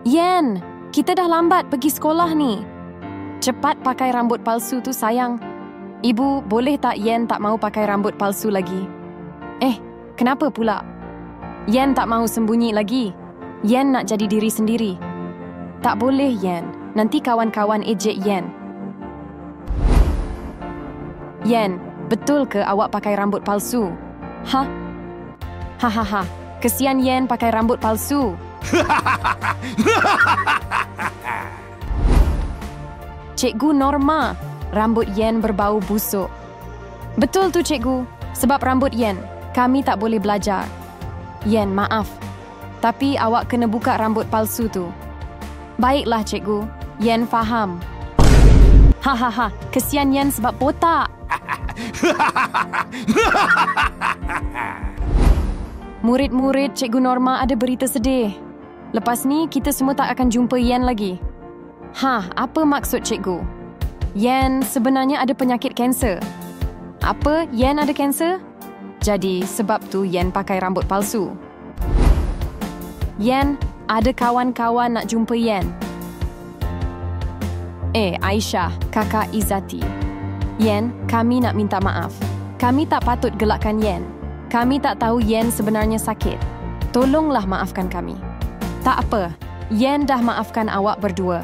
Yen, kita dah lambat pergi sekolah ni. Cepat pakai rambut palsu tu sayang. Ibu, boleh tak Yen tak mau pakai rambut palsu lagi? Kenapa pula? Yen tak mau sembunyi lagi. Yen nak jadi diri sendiri. Tak boleh Yen, nanti kawan-kawan ejek Yen. Yen, betul ke awak pakai rambut palsu? Hahaha, kesian Yen pakai rambut palsu. Cikgu Norma, rambut Yen berbau busuk. Betul tu cikgu, sebab rambut Yen, kami tak boleh belajar. Yen, maaf. Tapi awak kena buka rambut palsu tu. Baiklah cikgu, Yen faham. Hahaha, kesian Yen sebab botak. Murid-murid Cikgu Norma ada berita sedih. Lepas ni, kita semua tak akan jumpa Yen lagi. Apa maksud cikgu? Yen sebenarnya ada penyakit kanser. Apa? Yen ada kanser? Jadi, sebab tu Yen pakai rambut palsu. Yen, ada kawan-kawan nak jumpa Yen. Aisyah, kakak Izzati. Yen, kami nak minta maaf. Kami tak patut gelakkan Yen. Kami tak tahu Yen sebenarnya sakit. Tolonglah maafkan kami. Tak apa, Yen dah maafkan awak berdua.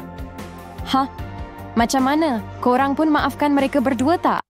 Macam mana? Korang pun maafkan mereka berdua tak?